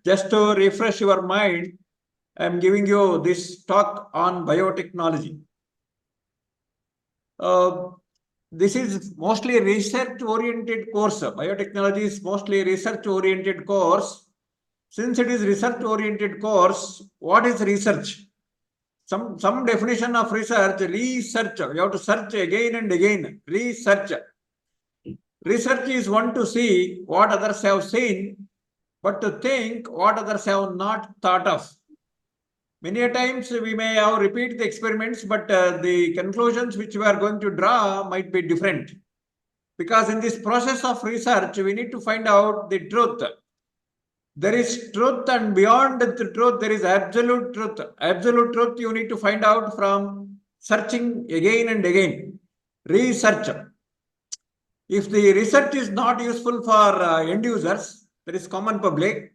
Just to refresh your mind, I am giving you this talk on biotechnology. This is mostly research-oriented course. Biotechnology is mostly research-oriented course. Since it is research-oriented course, what is research? Some definition of research. Research. You have to search again and again. Research. Research is one to see what others have seen, but to think what others have not thought of. Many a times we may have repeat the experiments, but the conclusions which we are going to draw might be different. Because in this process of research, we need to find out the truth. There is truth, and beyond the truth, there is absolute truth. Absolute truth you need to find out from searching again and again. Research. If the research is not useful for end users, that is common public,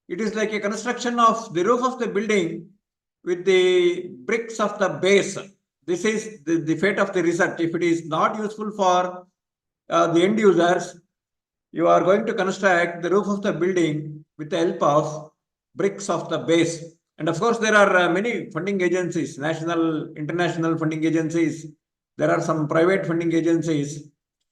it is like a construction of the roof of the building with the bricks of the base. This is the fate of the research. If it is not useful for the end users, you are going to construct the roof of the building with the help of bricks of the base. And of course, there are many funding agencies, national, international funding agencies. There are some private funding agencies.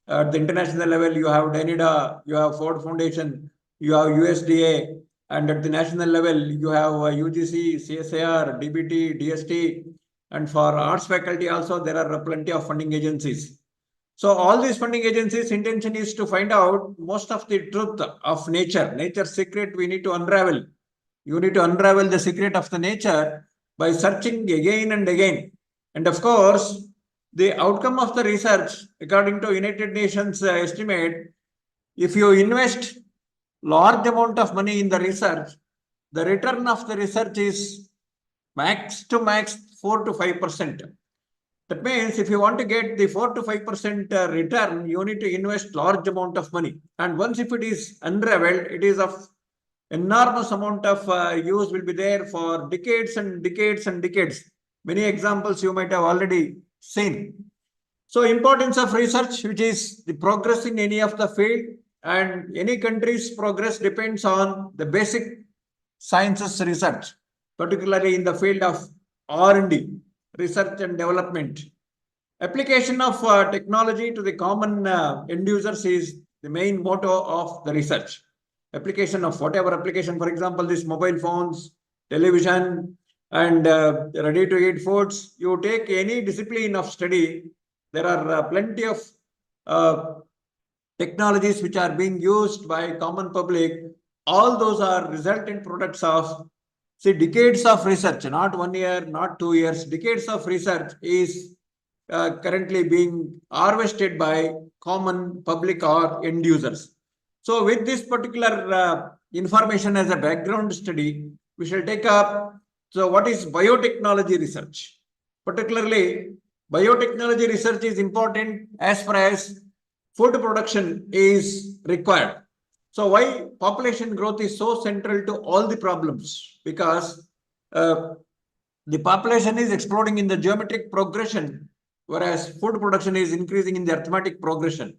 At the international level, you have DANIDA, you have Ford Foundation, you have USDA, and at the national level, you have UGC, CSIR, DBT, DST, and for arts faculty also, there are plenty of funding agencies. So all these funding agencies' intention is to find out most of the truth of nature. Nature's secret we need to unravel. You need to unravel the secret of the nature by searching again and again. And of course, the outcome of the research, according to United Nations estimate, if you invest large amount of money in the research, the return of the research is max to max 4 to 5%. That means if you want to get the 4 to 5% return, you need to invest large amount of money. And once if it is unraveled, it is of enormous amount of use will be there for decades and decades and decades. Many examples you might have already seen. So importance of research, which is the progress in any of the field, and any country's progress depends on the basic sciences research, particularly in the field of R&D, research and development. Application of technology to the common end users is the main motto of the research. Application of whatever application, for example, these mobile phones, television, and ready-to-eat foods. You take any discipline of study, there are plenty of technologies which are being used by common public. All those are resultant products of decades of research, not 1 year, not 2 years. Decades of research is currently being harvested by common public or end users. So with this particular information as a background study, we shall take up, so what is biotechnology research? Particularly, biotechnology research is important as far as food production is required. So why population growth is so central to all the problems? Because the population is exploding in the geometric progression, whereas food production is increasing in the arithmetic progression.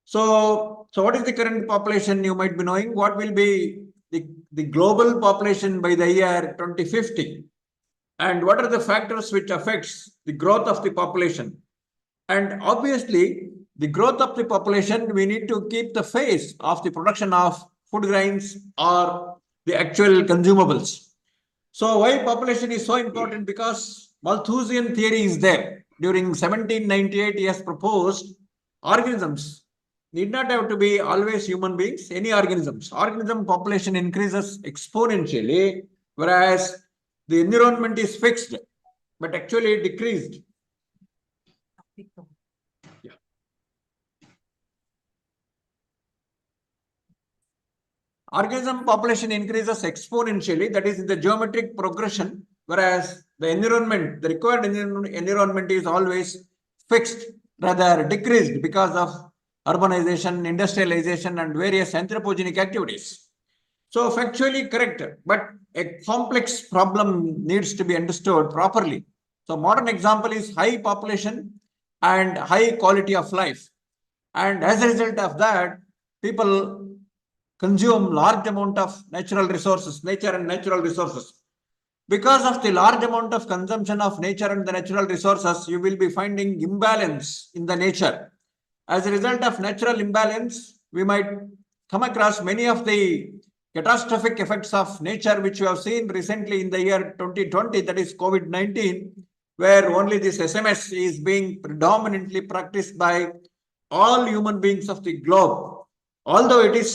So what is the current population? You might be knowing what will be the global population by the year 2050. And what are the factors which affects the growth of the population? And obviously, the growth of the population, we need to keep the phase of the production of food grains or the actual consumables. So why population is so important? Because Malthusian theory is there. During 1798, he has proposed organisms need not have to be always human beings, any organisms. Organism population increases exponentially, whereas the environment is fixed, but actually decreased. Yeah. Organism population increases exponentially, that is in the geometric progression, whereas the environment, the required environment is always fixed, rather decreased because of urbanization, industrialization, and various anthropogenic activities. So factually correct, but a complex problem needs to be understood properly. So modern example is high population and high quality of life. And as a result of that, people consume large amount of natural resources, nature and natural resources. Because of the large amount of consumption of nature and the natural resources, you will be finding imbalance in the nature. As a result of natural imbalance, we might come across many of the catastrophic effects of nature, which we have seen recently in the year 2020, that is COVID-19, where only this SMS is being predominantly practiced by all human beings of the globe. Although it is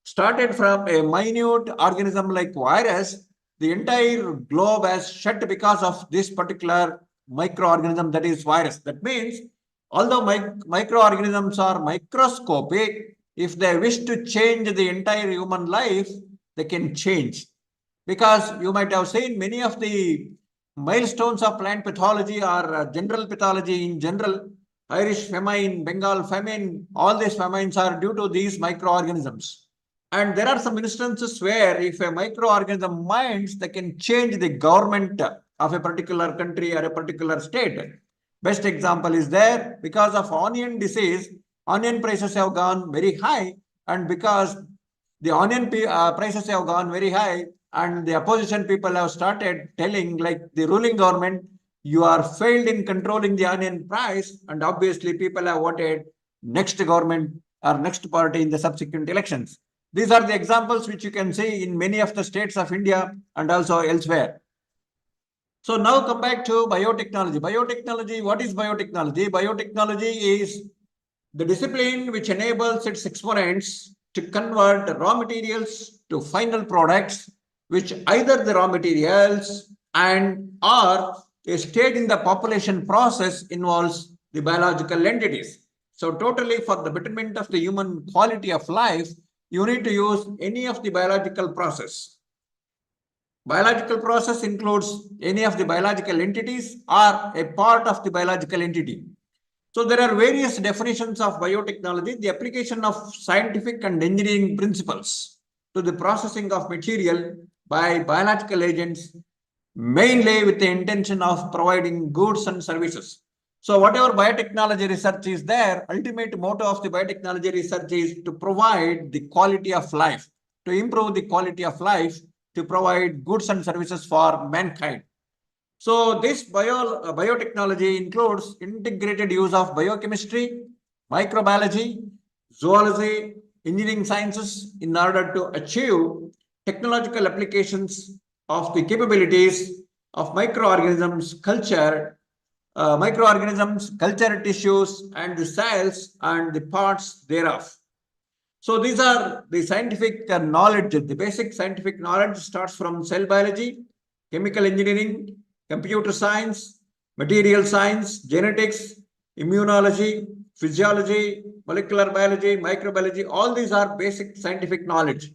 started from a minute organism like virus, the entire globe has shut because of this particular microorganism, that is virus. That means, although microorganisms are microscopic, if they wish to change the entire human life, they can change. Because you might have seen many of the milestones of plant pathology or general pathology in general, Irish famine, Bengal famine, all these famines are due to these microorganisms. And there are some instances where if a microorganism minds, they can change the government of a particular country or a particular state. Best example is there, because of onion disease, onion prices have gone very high, and because the onion prices have gone very high, and the opposition people have started telling, like the ruling government, you are failed in controlling the onion price, and obviously people have voted next government or next party in the subsequent elections. These are the examples which you can see in many of the states of India and also elsewhere. So now come back to biotechnology. Biotechnology, what is biotechnology? Biotechnology is the discipline which enables its exponents to convert raw materials to final products, which either the raw materials and or a stage in the population process involves the biological entities. So totally for the betterment of the human quality of life, you need to use any of the biological process. Biological process includes any of the biological entities or a part of the biological entity. So there are various definitions of biotechnology, the application of scientific and engineering principles to the processing of material by biological agents, mainly with the intention of providing goods and services. So whatever biotechnology research is there, ultimate motto of the biotechnology research is to provide the quality of life, to improve the quality of life, to provide goods and services for mankind. So this biotechnology includes integrated use of biochemistry, microbiology, zoology, engineering sciences in order to achieve technological applications of the capabilities of microorganisms, culture tissues, and the cells and the parts thereof. So these are the scientific knowledge. The basic scientific knowledge starts from cell biology, chemical engineering, computer science, material science, genetics, immunology, physiology, molecular biology, microbiology. All these are basic scientific knowledge.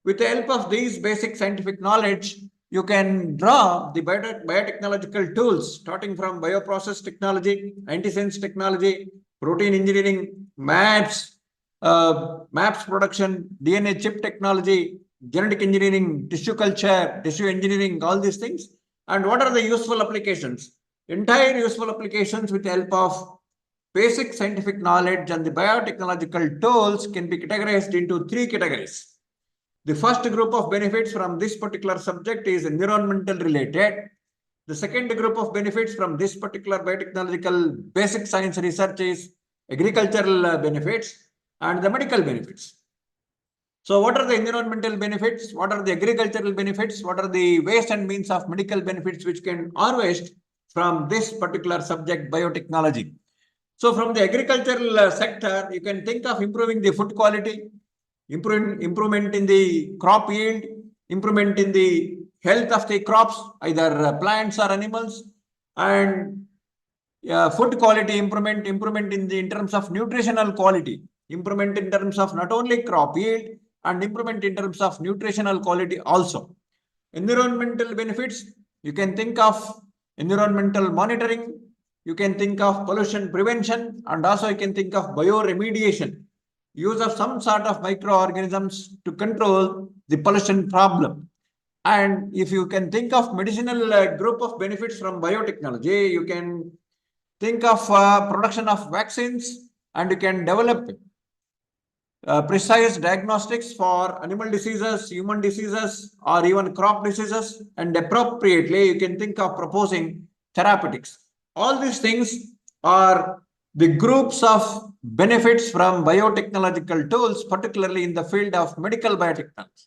With the help of these basic scientific knowledge, you can draw the biotechnological tools, starting from bioprocess technology, antisense technology, protein engineering, maps production, DNA chip technology, genetic engineering, tissue culture, tissue engineering, all these things. And what are the useful applications? Entire useful applications with the help of basic scientific knowledge and the biotechnological tools can be categorized into three categories. The first group of benefits from this particular subject is environmental related. The second group of benefits from this particular biotechnological basic science research is agricultural benefits and the medical benefits. So what are the environmental benefits? What are the agricultural benefits? What are the ways and means of medical benefits which can harvest from this particular subject, biotechnology? So from the agricultural sector, you can think of improving the food quality, improvement in the crop yield, improvement in the health of the crops, either plants or animals, and food quality improvement in terms of nutritional quality, improvement in terms of not only crop yield, and improvement in terms of nutritional quality also. Environmental benefits, you can think of environmental monitoring, you can think of pollution prevention, and also you can think of bioremediation, use of some sort of microorganisms to control the pollution problem. And if you can think of medicinal group of benefits from biotechnology, you can think of production of vaccines, and you can develop precise diagnostics for animal diseases, human diseases, or even crop diseases, and appropriately you can think of proposing therapeutics. All these things are the groups of benefits from biotechnological tools, particularly in the field of medical biotechnology.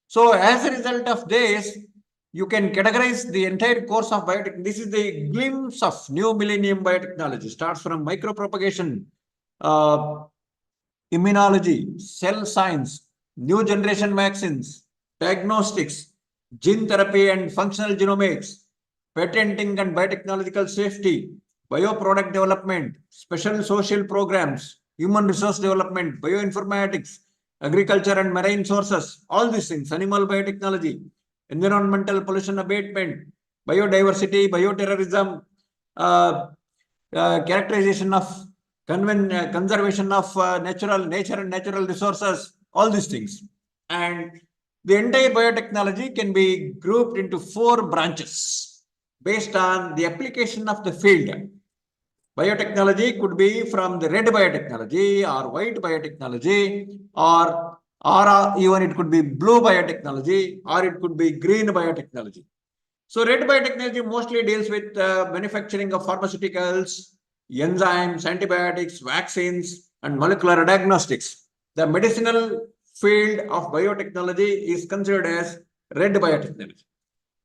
So as a result of this, you can categorize the entire course of biotech. This is the glimpse of new millennium biotechnology. Starts from micropropagation, uh, immunology, cell science, new generation vaccines, diagnostics, gene therapy and functional genomics, patenting and biotechnological safety, bioproduct development, special social programs, human resource development, bioinformatics, agriculture and marine sources, all these things, animal biotechnology, environmental pollution abatement, biodiversity, bioterrorism, uh, characterization of conservation of nature and natural resources, all these things. And the entire biotechnology can be grouped into 4 branches based on the application of the field. Biotechnology could be from the red biotechnology or white biotechnology, or even it could be blue biotechnology, or it could be green biotechnology. So red biotechnology mostly deals with manufacturing of pharmaceuticals, enzymes, antibiotics, vaccines, and molecular diagnostics. The medicinal field of biotechnology is considered as red biotechnology.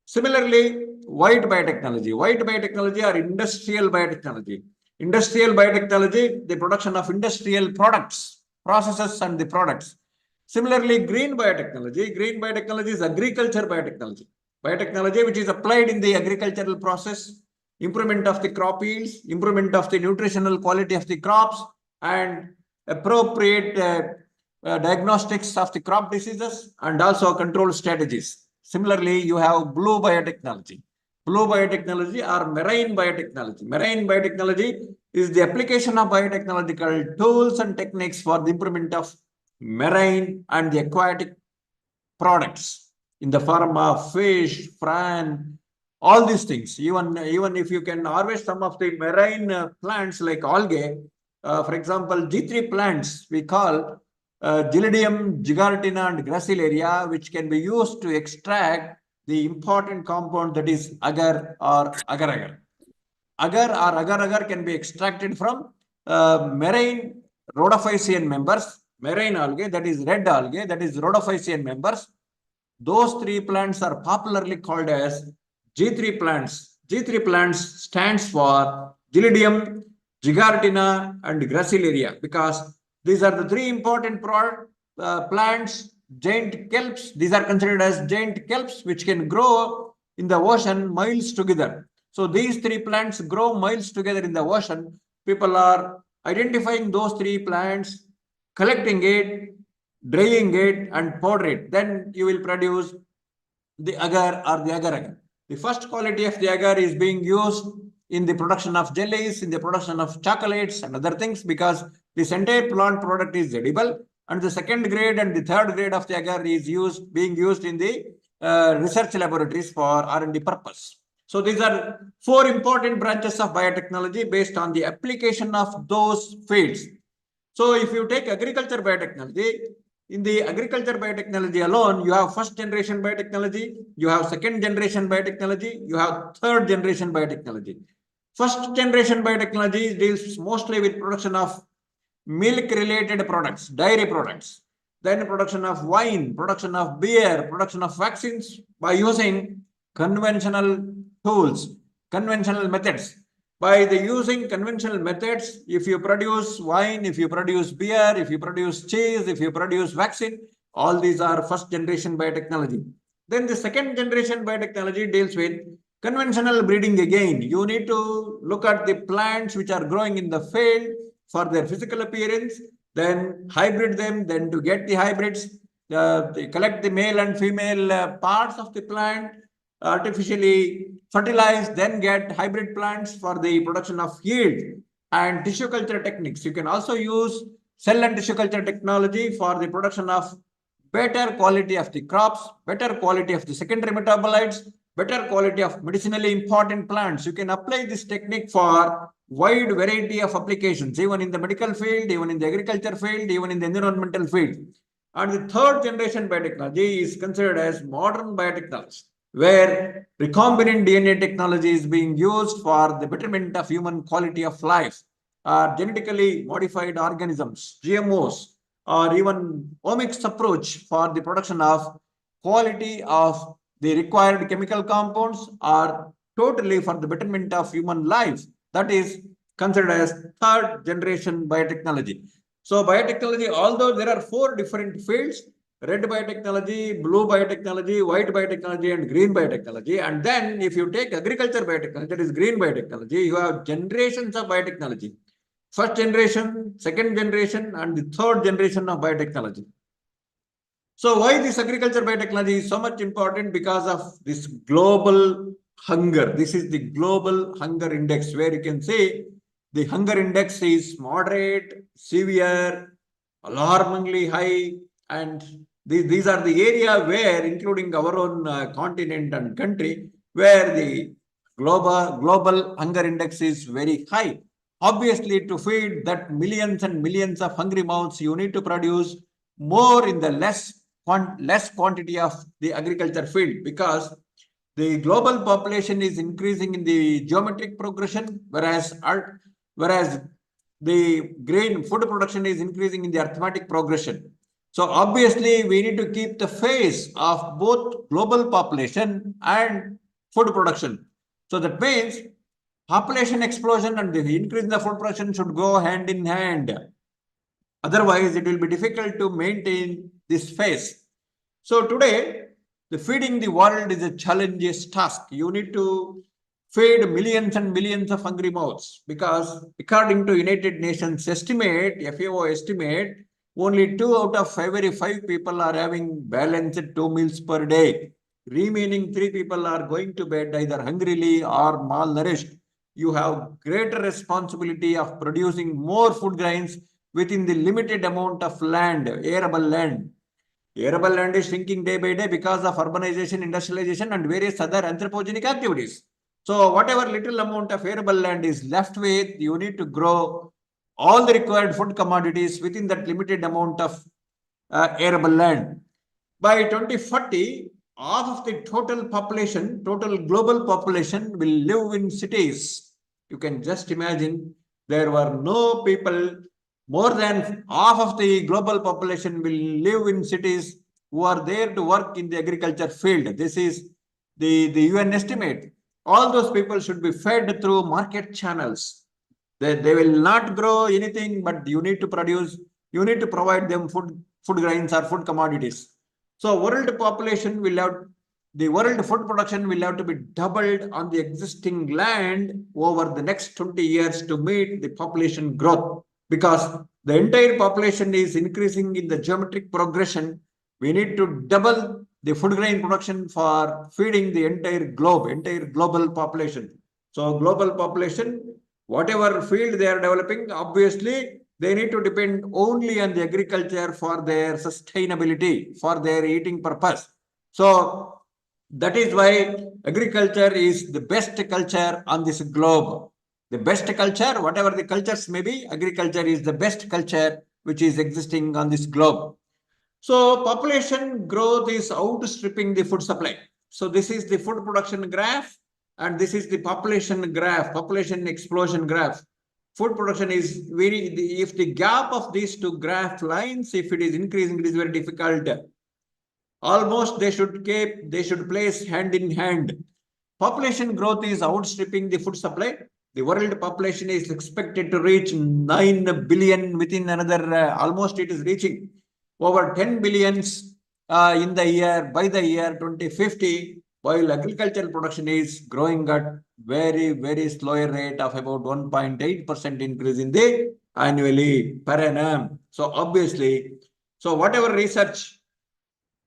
Similarly, white biotechnology. White biotechnology or industrial biotechnology. Industrial biotechnology, the production of industrial products, processes and the products. Similarly, green biotechnology. Green biotechnology is agriculture biotechnology. Biotechnology which is applied in the agricultural process, improvement of the crop yields, improvement of the nutritional quality of the crops, and appropriate diagnostics of the crop diseases, and also control strategies. Similarly, you have blue biotechnology. Blue biotechnology or marine biotechnology. Marine biotechnology is the application of biotechnological tools and techniques for the improvement of marine and the aquatic products in the form of fish, prawn, all these things. Even if you can harvest some of the marine plants like algae, for example, G3 plants we call Gelidium, Gigartina, and Gracilaria, which can be used to extract the important compound that is agar or agar-agar. Agar or agar-agar can be extracted from marine rhodophycean members, marine algae, that is red algae, that is rhodophycean members. Those 3 plants are popularly called as G3 plants. G3 plants stands for Gelidium, Gigartina, and Gracilaria because these are the 3 important plants, giant kelps. These are considered as giant kelps which can grow in the ocean miles together. So these 3 plants grow miles together in the ocean. People are identifying those 3 plants, collecting it, drying it, and powder it. Then you will produce the agar or the agar-agar. The first quality of the agar is being used in the production of jellies, in the production of chocolates and other things because this entire plant product is edible. And the second grade and the third grade of the agar is being used in the research laboratories for R&D purpose. So these are 4 important branches of biotechnology based on the application of those fields. So if you take agriculture biotechnology, in the agriculture biotechnology alone, you have first generation biotechnology, you have second generation biotechnology, you have third generation biotechnology. First generation biotechnology deals mostly with production of milk related products, dairy products, then production of wine, production of beer, production of vaccines by using conventional tools, conventional methods. By the using conventional methods, if you produce wine, if you produce beer, if you produce cheese, if you produce vaccine, all these are first generation biotechnology. Then the second generation biotechnology deals with conventional breeding again. You need to look at the plants which are growing in the field for their physical appearance, then hybrid them, then to get the hybrids, collect the male and female parts of the plant, artificially fertilize, then get hybrid plants for the production of yield and tissue culture techniques. You can also use cell and tissue culture technology for the production of better quality of the crops, better quality of the secondary metabolites, better quality of medicinally important plants. You can apply this technique for wide variety of applications, even in the medical field, even in the agriculture field, even in the environmental field. And the third generation biotechnology is considered as modern biotechnology, where recombinant DNA technology is being used for the betterment of human quality of life, or genetically modified organisms, GMOs, or even omics approach for the production of quality of the required chemical compounds are totally for the betterment of human life. That is considered as third generation biotechnology. So biotechnology, although there are four different fields, red biotechnology, blue biotechnology, white biotechnology, and green biotechnology. And then if you take agriculture biotechnology, that is green biotechnology, you have generations of biotechnology. First generation, second generation, and the third generation of biotechnology. So why this agriculture biotechnology is so much important? Because of this global hunger. This is the global hunger index, where you can say the hunger index is moderate, severe, alarmingly high, and these are the area where, including our own continent and country, where the global hunger index is very high. Obviously, to feed that millions and millions of hungry mouths, you need to produce more in the less quantity of the agriculture field, because the global population is increasing in the geometric progression, whereas the grain food production is increasing in the arithmetic progression. So obviously, we need to keep the phase of both global population and food production. So that means population explosion and the increase in the food production should go hand in hand. Otherwise, it will be difficult to maintain this phase. So today, the feeding the world is a challenging task. You need to feed millions and millions of hungry mouths, because according to United Nations estimate, FAO estimate, only 2 out of every 5 people are having balanced 2 meals per day. Remaining 3 people are going to bed either hungrily or malnourished. You have greater responsibility of producing more food grains within the limited amount of land, arable land. Arable land is shrinking day by day because of urbanization, industrialization, and various other anthropogenic activities. So whatever little amount of arable land is left with, you need to grow all the required food commodities within that limited amount of arable land. By 2040, half of the total population, total global population, will live in cities. You can just imagine, there were no people, more than half of the global population will live in cities, who are there to work in the agriculture field. This is the UN estimate. All those people should be fed through market channels. They will not grow anything, but you need to provide them food grains or food commodities. So the world food production will have to be doubled on the existing land over the next 20 years to meet the population growth, because the entire population is increasing in the geometric progression. We need to double the food grain production for feeding the entire global population. So global population, whatever field they are developing, obviously they need to depend only on the agriculture for their sustainability, for their eating purpose. So that is why agriculture is the best culture on this globe. The best culture, whatever the cultures may be, agriculture is the best culture which is existing on this globe. So population growth is outstripping the food supply. So this is the food production graph, and this is the population graph, population explosion graph. Food production is if the gap of these two graph lines, if it is increasing, it is very difficult. Almost they should place hand in hand. Population growth is outstripping the food supply. The world population is expected to reach 9 billion within another, almost it is reaching over 10 billions by the year 2050, while agricultural production is growing at very slower rate of about 1.8% increase in the annually per annum. So obviously, whatever research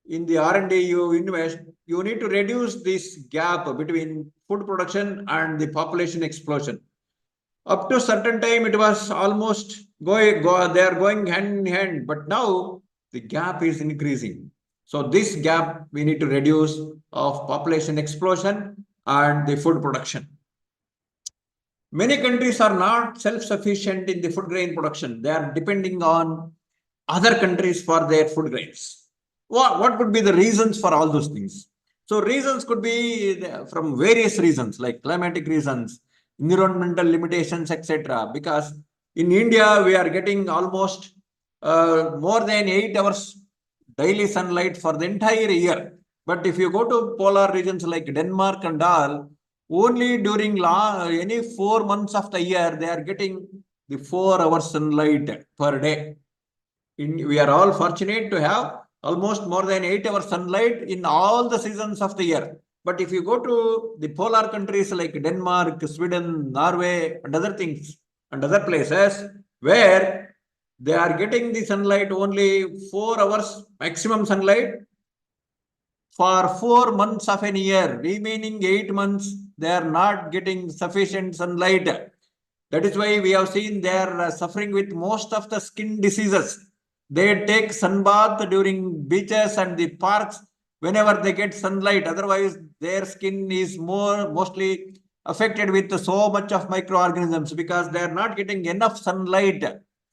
in the R&D you invest, you need to reduce this gap between food production and the population explosion. Up to certain time, it was almost they are going hand in hand, but now the gap is increasing. So this gap we need to reduce of population explosion and the food production. Many countries are not self-sufficient in the food grain production. They are depending on other countries for their food grains. What could be the reasons for all those things? So reasons could be from various reasons like climatic reasons, environmental limitations, etc. Because in India, we are getting almost more than 8 hours daily sunlight for the entire year. But if you go to polar regions like Denmark and all, only during any 4 months of the year, they are getting the 4 hours sunlight per day. We are all fortunate to have almost more than 8 hours sunlight in all the seasons of the year. But if you go to the polar countries like Denmark, Sweden, Norway, and other things, and other places where they are getting the sunlight only 4 hours maximum sunlight for 4 months of an year, remaining 8 months, they are not getting sufficient sunlight. That is why we have seen they are suffering with most of the skin diseases. They take sunbath during beaches and the parks whenever they get sunlight. Otherwise, their skin is mostly affected with so much of microorganisms because they are not getting enough sunlight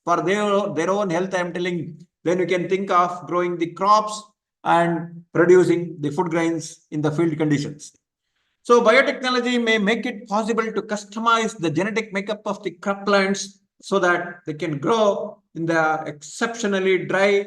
for their own health. I am telling. Then you can think of growing the crops and producing the food grains in the field conditions. So biotechnology may make it possible to customize the genetic makeup of the crop plants so that they can grow in the exceptionally dry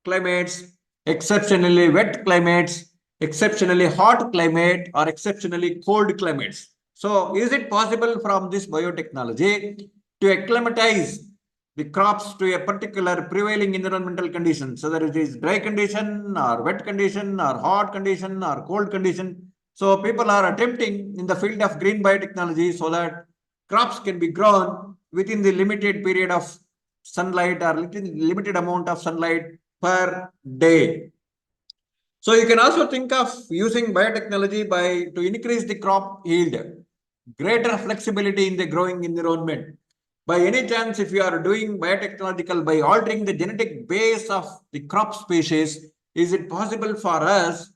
climates, exceptionally wet climates, exceptionally hot climate, or exceptionally cold climates. So is it possible from this biotechnology to acclimatize the crops to a particular prevailing environmental condition, so that it is dry condition or wet condition or hot condition or cold condition? So people are attempting in the field of green biotechnology so that crops can be grown within the limited period of sunlight or limited amount of sunlight per day. So you can also think of using biotechnology to increase the crop yield, greater flexibility in the growing environment. By any chance, if you are doing biotechnological by altering the genetic base of the crop species, is it possible for us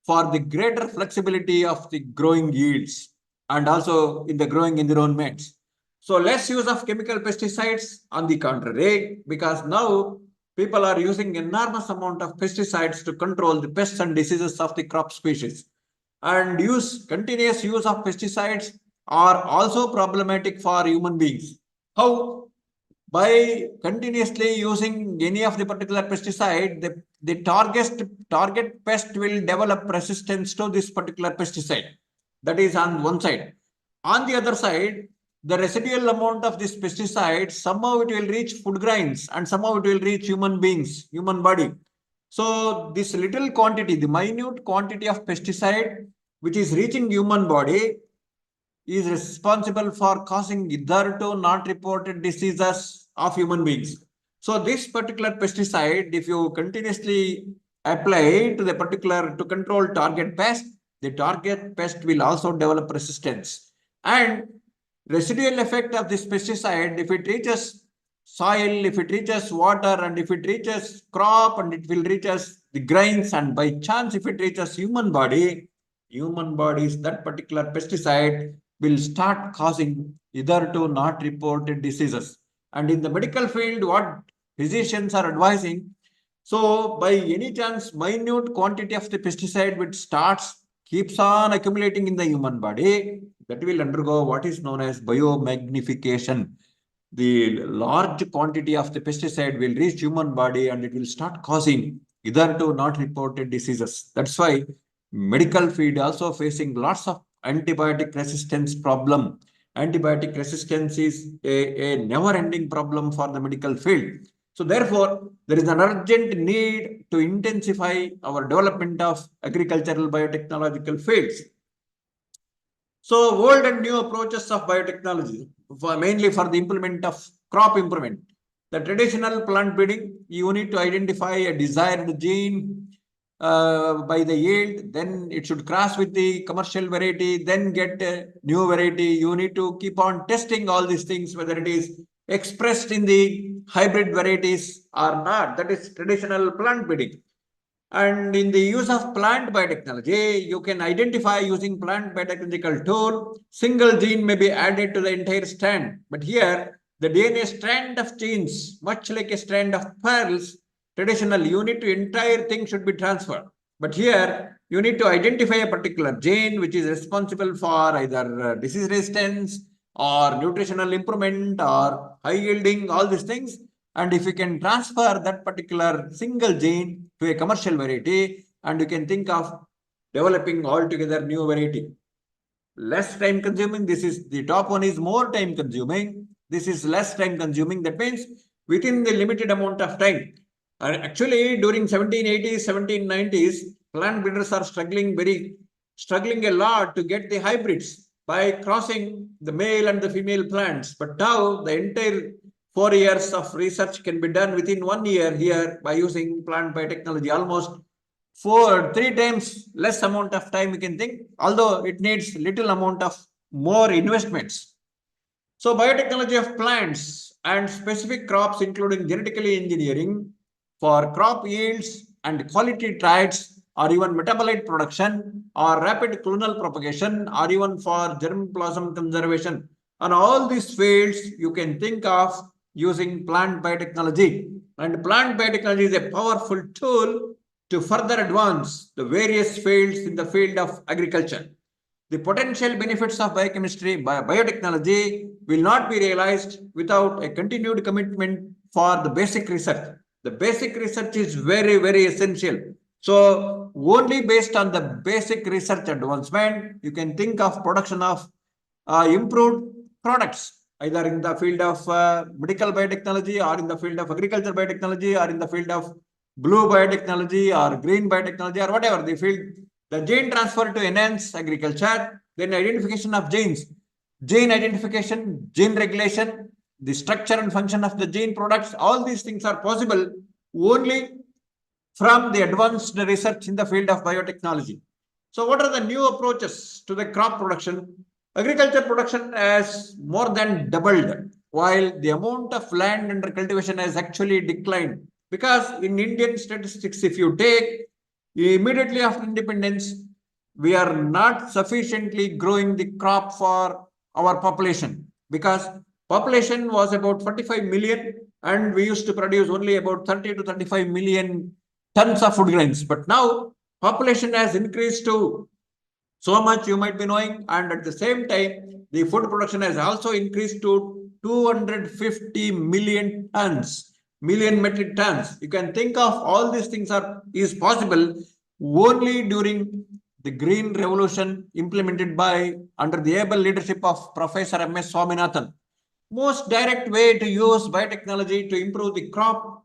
for the greater flexibility of the growing yields and also in the growing environments? So less use of chemical pesticides on the contrary, because now people are using enormous amount of pesticides to control the pests and diseases of the crop species. And continuous use of pesticides are also problematic for human beings. How? By continuously using any of the particular pesticide, the target pest will develop resistance to this particular pesticide. That is on one side. On the other side, the residual amount of this pesticide, somehow it will reach food grains and somehow it will reach human beings, human body. So this little quantity, the minute quantity of pesticide which is reaching human body is responsible for causing hitherto not reported diseases of human beings. So this particular pesticide, if you continuously apply to the particular to control target pest, the target pest will also develop resistance. And residual effect of this pesticide, if it reaches soil, if it reaches water, and if it reaches crop, and it will reaches the grains, and by chance if it reaches human bodies, that particular pesticide will start causing hitherto not reported diseases. And in the medical field, what physicians are advising, so by any chance, minute quantity of the pesticide which keeps on accumulating in the human body, that will undergo what is known as biomagnification. The large quantity of the pesticide will reach human body and it will start causing hitherto not reported diseases. That's why medical field also facing lots of antibiotic resistance problem. Antibiotic resistance is a never-ending problem for the medical field. So therefore, there is an urgent need to intensify our development of agricultural biotechnological fields. So old and new approaches of biotechnology, mainly for the implement of crop improvement. The traditional plant breeding, you need to identify a desired gene by the yield, then it should cross with the commercial variety, then get a new variety. You need to keep on testing all these things, whether it is expressed in the hybrid varieties or not. That is traditional plant breeding. And in the use of plant biotechnology, you can identify using plant biotechnological tool, single gene may be added to the entire strand. But here, the DNA strand of genes, much like a strand of pearls, traditional unit to entire thing should be transferred. But here, you need to identify a particular gene which is responsible for either disease resistance or nutritional improvement or high yielding, all these things. And if you can transfer that particular single gene to a commercial variety, and you can think of developing altogether new variety. Less time consuming. This is the top one is more time consuming. This is less time consuming. That means within the limited amount of time. Actually, during 1780s, 1790s, plant breeders are struggling a lot to get the hybrids by crossing the male and the female plants. But now the entire 4 years of research can be done within 1 year here by using plant biotechnology. Almost 3 times less amount of time you can think, although it needs little amount of more investments. So biotechnology of plants and specific crops, including genetically engineering for crop yields and quality traits, or even metabolite production, or rapid clonal propagation, or even for germplasm conservation. On all these fields, you can think of using plant biotechnology. And plant biotechnology is a powerful tool to further advance the various fields in the field of agriculture. The potential benefits of biochemistry, biotechnology will not be realized without a continued commitment for the basic research. The basic research is very, very essential. So only based on the basic research advancement, you can think of production of improved products, either in the field of medical biotechnology, or in the field of agriculture biotechnology, or in the field of blue biotechnology or green biotechnology, or whatever the field. The gene transfer to enhance agriculture, then identification of genes, gene identification, gene regulation, the structure and function of the gene products, all these things are possible only from the advanced research in the field of biotechnology. So what are the new approaches to the crop production? Agriculture production has more than doubled, while the amount of land under cultivation has actually declined. Because in Indian statistics, if you take immediately after independence, we are not sufficiently growing the crop for our population, because population was about 45 million and we used to produce only about 30 to 35 million tons of food grains. But now population has increased to so much, you might be knowing, and at the same time the food production has also increased to 250 million metric tons. You can think of all these things is possible only during the green revolution implemented by under the able leadership of Professor M.S. Swaminathan. Most direct way to use biotechnology to improve the crop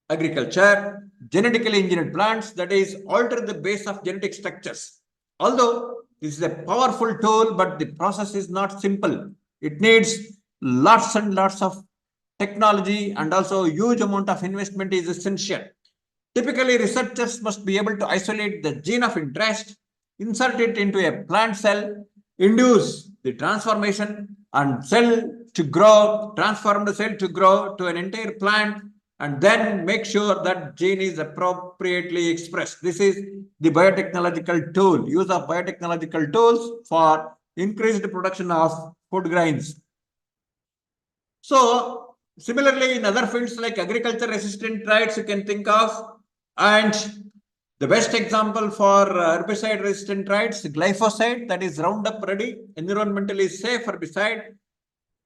agriculture, genetically engineered plants, that is, alter the base of genetic structures. Although this is a powerful tool, but the process is not simple. It needs lots and lots of technology, and also huge amount of investment is essential. Typically, researchers must be able to isolate the gene of interest, insert it into a plant cell, induce the transformation, and cell to grow, transform the cell to grow to an entire plant, and then make sure that gene is appropriately expressed. This is the biotechnological tool, use of biotechnological tools for increased production of food grains. So similarly, in other fields like agriculture resistant traits, you can think of, and the best example for herbicide resistant traits, glyphosate, that is Roundup Ready, environmentally safe herbicide.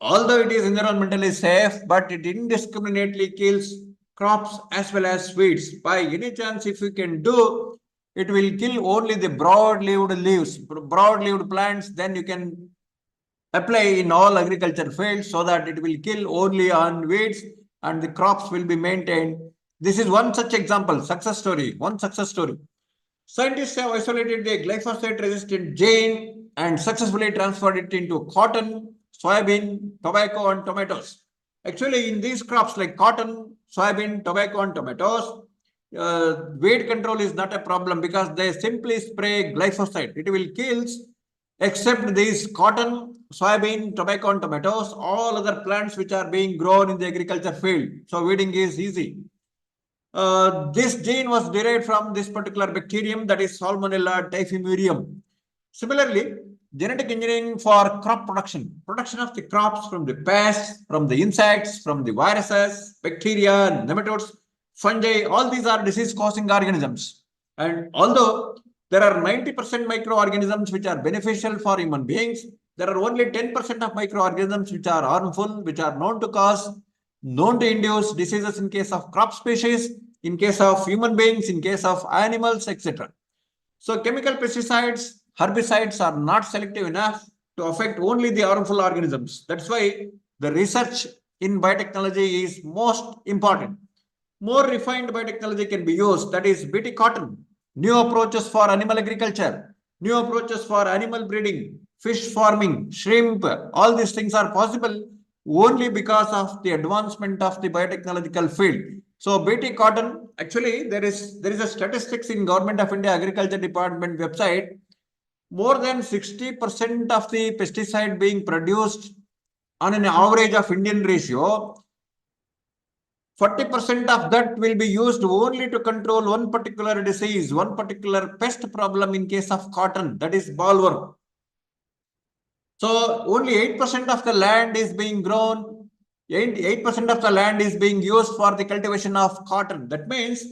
Although it is environmentally safe, but it indiscriminately kills crops as well as weeds. By any chance, if you can do, it will kill only the broad-leaved leaves, broad-leaved plants. Then you can apply in all agriculture fields so that it will kill only on weeds and the crops will be maintained. This is one such example, success story, one success story. Scientists have isolated the glyphosate-resistant gene and successfully transferred it into cotton, soybean, tobacco, and tomatoes. Actually, in these crops like cotton, soybean, tobacco, and tomatoes, weed control is not a problem because they simply spray glyphosate. It will kill, except these cotton, soybean, tobacco, and tomatoes, all other plants which are being grown in the agriculture field. So weeding is easy. This gene was derived from this particular bacterium, that is Salmonella typhimurium. Similarly, genetic engineering for crop production, production of the crops from the pests, from the insects, from the viruses, bacteria, nematodes, fungi, all these are disease-causing organisms. And although there are 90% microorganisms which are beneficial for human beings, there are only 10% of microorganisms which are harmful, which are known to cause, known to induce diseases in case of crop species, in case of human beings, in case of animals, etc. So chemical pesticides, herbicides are not selective enough to affect only the harmful organisms. That's why the research in biotechnology is most important. More refined biotechnology can be used, that is BT cotton, new approaches for animal agriculture, new approaches for animal breeding, fish farming, shrimp, all these things are possible only because of the advancement of the biotechnological field. So BT cotton, actually there is a statistics in Government of India Agriculture Department website. More than 60% of the pesticide being produced on an average of Indian ratio, 40% of that will be used only to control one particular disease, one particular pest problem in case of cotton, that is bollworm. So only 8% of the land is being grown, 8% of the land is being used for the cultivation of cotton. That means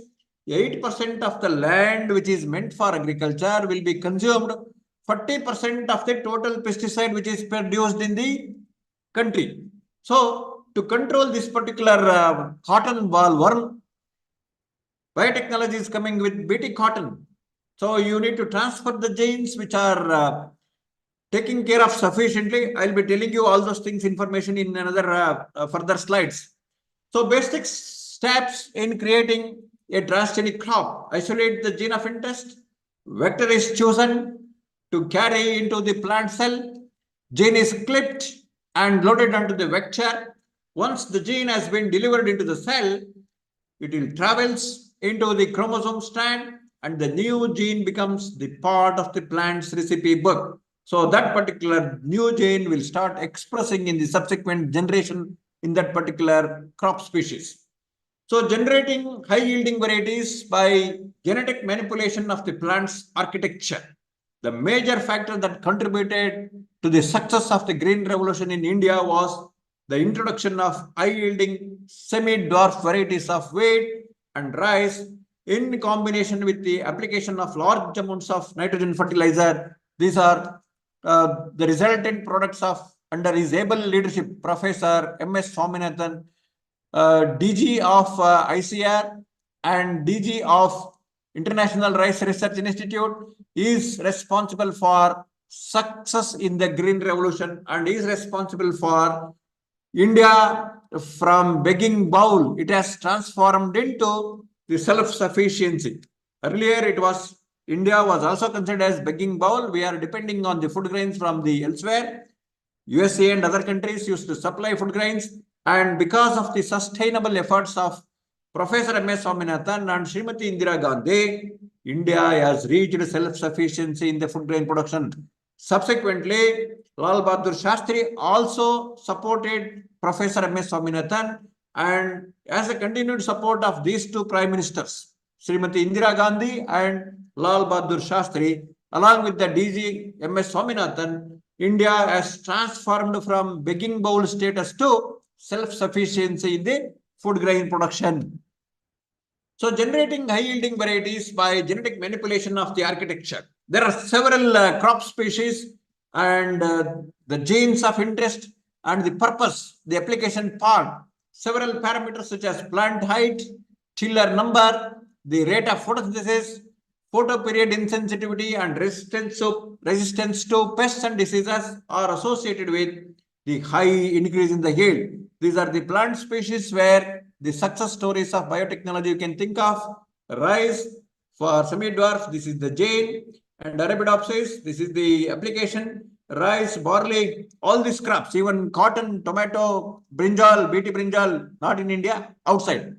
8% of the land which is meant for agriculture will be consumed 40% of the total pesticide which is produced in the country. So to control this particular cotton bollworm, biotechnology is coming with BT cotton. So you need to transfer the genes which are taking care of sufficiently. I'll be telling you all those things, information in another further slides. So basic steps in creating a transgenic crop: isolate the gene of interest, vector is chosen to carry into the plant cell, gene is clipped and loaded onto the vector. Once the gene has been delivered into the cell, it will travels into the chromosome strand and the new gene becomes the part of the plant's recipe book. So that particular new gene will start expressing in the subsequent generation in that particular crop species. So generating high yielding varieties by genetic manipulation of the plant's architecture. The major factor that contributed to the success of the green revolution in India was the introduction of high yielding semi-dwarf varieties of wheat and rice in combination with the application of large amounts of nitrogen fertilizer. These are the resultant products of, under his able leadership, Professor M.S. Swaminathan, DG of ICR and DG of International Rice Research Institute, is responsible for success in the green revolution and is responsible for India from begging bowl. It has transformed into the self-sufficiency. Earlier, it was India was also considered as begging bowl. We are depending on the food grains from the elsewhere. USA and other countries used to supply food grains, and because of the sustainable efforts of Professor M.S. Swaminathan and Srimati Indira Gandhi, India has reached self-sufficiency in the food grain production. Subsequently, Lal Bahadur Shastri also supported Professor M.S. Swaminathan, and as a continued support of these two prime ministers, Srimati Indira Gandhi and Lal Bahadur Shastri, along with the DG M.S. Swaminathan, India has transformed from begging bowl status to self-sufficiency in the food grain production. So generating high-yielding varieties by genetic manipulation of the architecture. There are several crop species and the genes of interest and the purpose, the application part, several parameters such as plant height, tiller number, the rate of photosynthesis, photoperiod insensitivity and resistance to pests and diseases are associated with the high increase in the yield. These are the plant species where the success stories of biotechnology you can think of. Rice for semi-dwarf, this is the gene, and Arabidopsis, this is the application. Rice, barley, all these crops, even cotton, tomato, brinjal, BT brinjal, not in India, outside.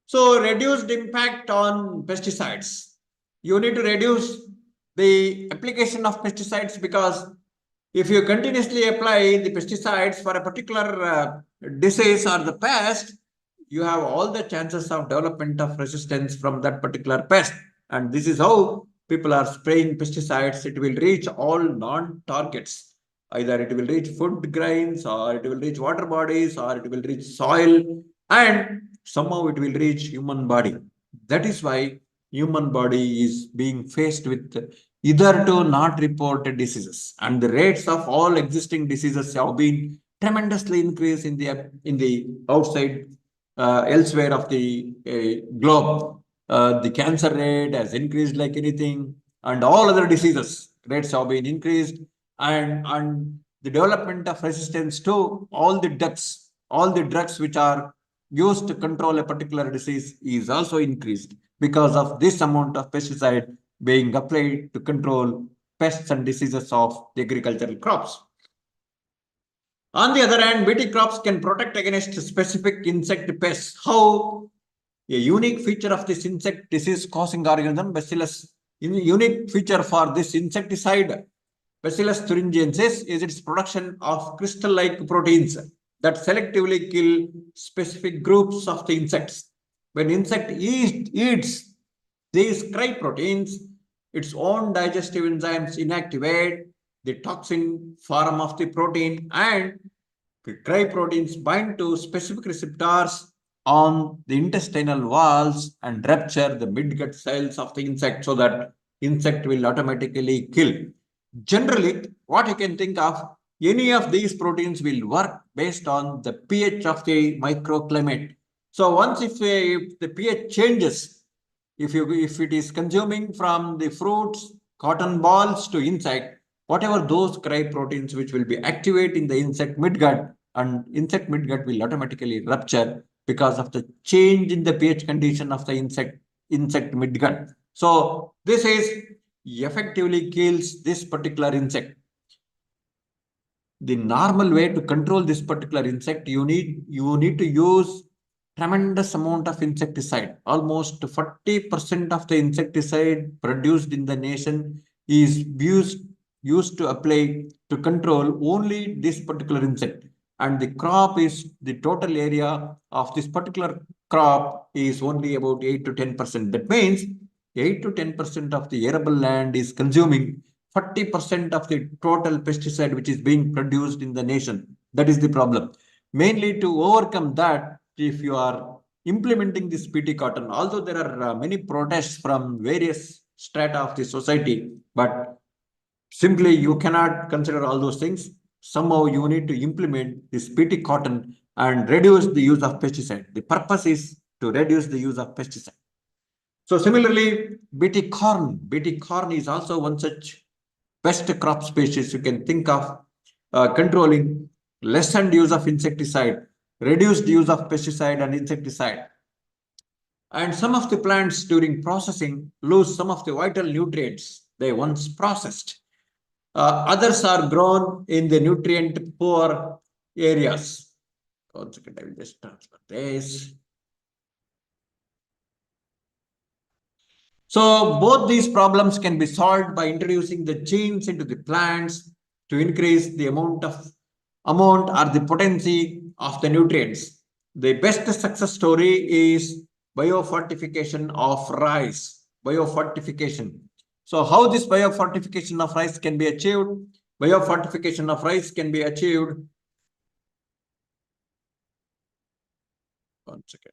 So reduced impact on pesticides. You need to reduce the application of pesticides, because if you continuously apply the pesticides for a particular disease or the pest, you have all the chances of development of resistance from that particular pest. And this is how people are spraying pesticides. It will reach all non-targets. Either it will reach food grains, or it will reach water bodies, or it will reach soil, and somehow it will reach human body. That is why human body is being faced with either to not reported diseases, and the rates of all existing diseases have been tremendously increased in the outside elsewhere of the globe. The cancer rate has increased like anything, and all other diseases rates have been increased, and the development of resistance to all the drugs which are used to control a particular disease is also increased because of this amount of pesticide being applied to control pests and diseases of the agricultural crops. On the other hand, Bt crops can protect against specific insect pests. How? A unique feature of this insect disease causing organism, Bacillus, unique feature for this insecticide, Bacillus thuringiensis, is its production of crystal-like proteins that selectively kill specific groups of the insects. When insect eats these cry proteins, its own digestive enzymes inactivate the toxin form of the protein, and the cry proteins bind to specific receptors on the intestinal walls and rupture the midgut cells of the insect, so that insect will automatically kill. Generally, what you can think of, any of these proteins will work based on the pH of the microclimate. So once if the pH changes, if it is consuming from the fruits, cotton balls to insect, whatever those cry proteins which will be activating the insect midgut, and insect midgut will automatically rupture because of the change in the pH condition of the insect midgut. So this is effectively kills this particular insect. The normal way to control this particular insect, you need to use tremendous amount of insecticide. Almost 40% of the insecticide produced in the nation is used to apply to control only this particular insect. And the crop is, the total area of this particular crop is only about 8 to 10%. That means 8 to 10% of the arable land is consuming 40% of the total pesticide which is being produced in the nation. That is the problem. Mainly to overcome that, if you are implementing this PT cotton, although there are many protests from various strata of the society, but simply you cannot consider all those things. Somehow you need to implement this PT cotton and reduce the use of pesticide. The purpose is to reduce the use of pesticide. So similarly, BT corn is also one such best crop species you can think of, controlling lessened use of insecticide, reduced use of pesticide and insecticide. And some of the plants during processing lose some of the vital nutrients they once processed. Others are grown in the nutrient poor areas. 1 second, I will just transfer this. So both these problems can be solved by introducing the genes into the plants to increase the amount or the potency of the nutrients. The best success story is biofortification of rice. Biofortification. So how this biofortification of rice can be achieved? Biofortification of rice can be achieved. 1 second.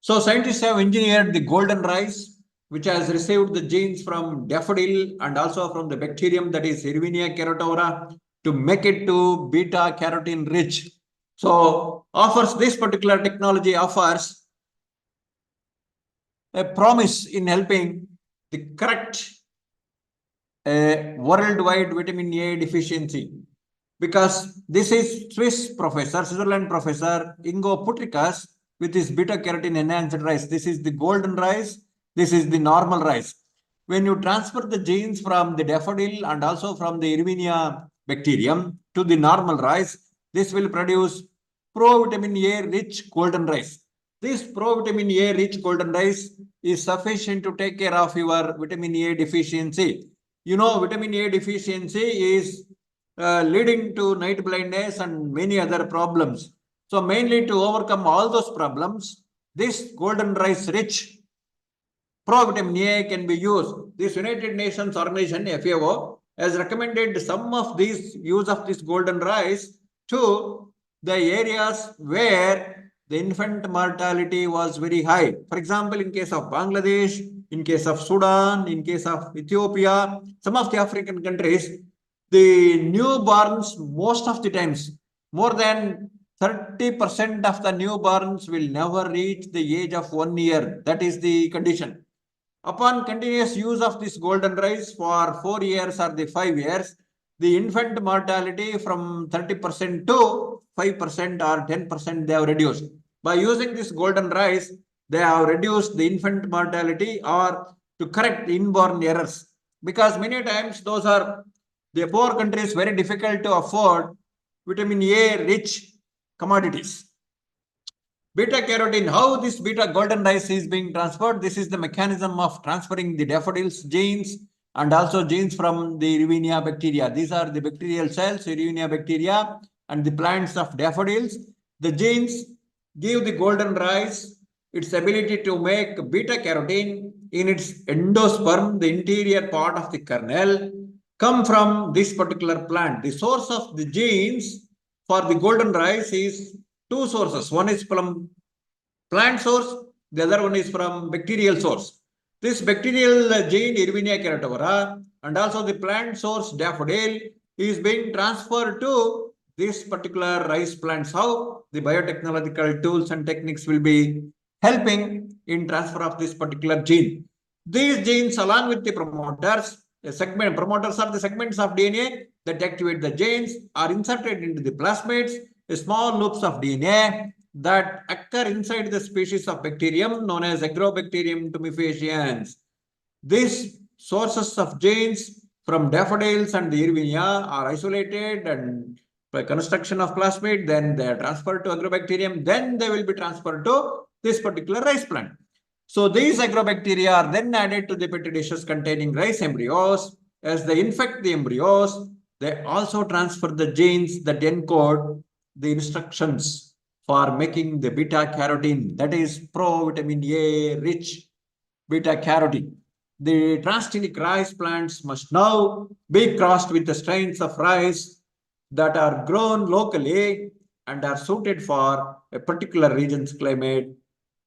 So scientists have engineered the golden rice, which has received the genes from daffodil and also from the bacterium that is Erwinia carotivora, to make it to beta carotene rich. So this particular technology offers a promise in helping the correct worldwide vitamin A deficiency, because this is Switzerland professor Ingo Putricus with his beta carotene enhanced rice. This is the golden rice. This is the normal rice. When you transfer the genes from the daffodil and also from the Erwinia bacterium to the normal rice, this will produce provitamin A rich golden rice. This pro-vitamin A rich golden rice is sufficient to take care of your vitamin A deficiency. You know, vitamin A deficiency is leading to night blindness and many other problems. So mainly to overcome all those problems, this golden rice rich pro-vitamin A can be used. This United Nations Organization, FAO, has recommended some of these use of this golden rice to the areas where the infant mortality was very high. For example, in case of Bangladesh, in case of Sudan, in case of Ethiopia, some of the African countries, the newborns, most of the times, more than 30% of the newborns will never reach the age of 1 year. That is the condition. Upon continuous use of this golden rice for 4 years or the 5 years, the infant mortality from 30% to 5% or 10% they have reduced. By using this golden rice, they have reduced the infant mortality or to correct the inborn errors. Because many times those are the poor countries very difficult to afford vitamin A rich commodities. Beta carotene, how this beta golden rice is being transferred? This is the mechanism of transferring the daffodils genes and also genes from the Erwinia bacteria. These are the bacterial cells, Erwinia bacteria, and the plants of daffodils. The genes give the golden rice its ability to make beta carotene in its endosperm, the interior part of the kernel, come from this particular plant. The source of the genes for the golden rice is two sources. One is from plant source, the other one is from bacterial source. This bacterial gene, Erwinia keratovora, and also the plant source, daffodil, is being transferred to this particular rice plants. How the biotechnological tools and techniques will be helping in transfer of this particular gene. These genes, along with the promoters, promoters are the segments of DNA that activate the genes, are inserted into the plasmids, small loops of DNA that occur inside the species of bacterium known as Agrobacterium tumefaciens. These sources of genes from daffodils and the Erwinia are isolated and by construction of plasmid, then they are transferred to Agrobacterium, then they will be transferred to this particular rice plant. So these agrobacteria are then added to the petri dishes containing rice embryos. As they infect the embryos, they also transfer the genes that encode the instructions for making the beta carotene, that is pro-vitamin A rich beta carotene. The transgenic rice plants must now be crossed with the strains of rice that are grown locally and are suited for a particular region's climate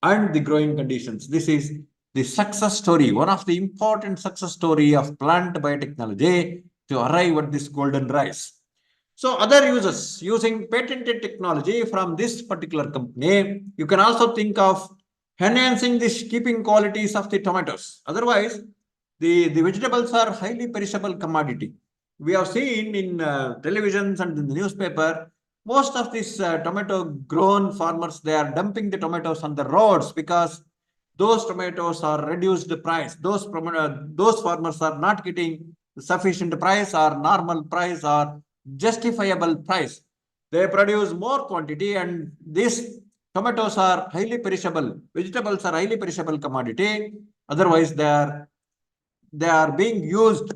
and the growing conditions. This is the success story, one of the important success story of plant biotechnology to arrive at this golden rice. So other users using patented technology from this particular company, you can also think of enhancing the keeping qualities of the tomatoes. Otherwise, the vegetables are highly perishable commodity. We have seen in televisions and in the newspaper, most of these tomato grown farmers, they are dumping the tomatoes on the roads because those tomatoes are reduced price. Those farmers are not getting sufficient price or normal price or justifiable price. They produce more quantity and these tomatoes are highly perishable. Vegetables are highly perishable commodity. Otherwise, they are being used.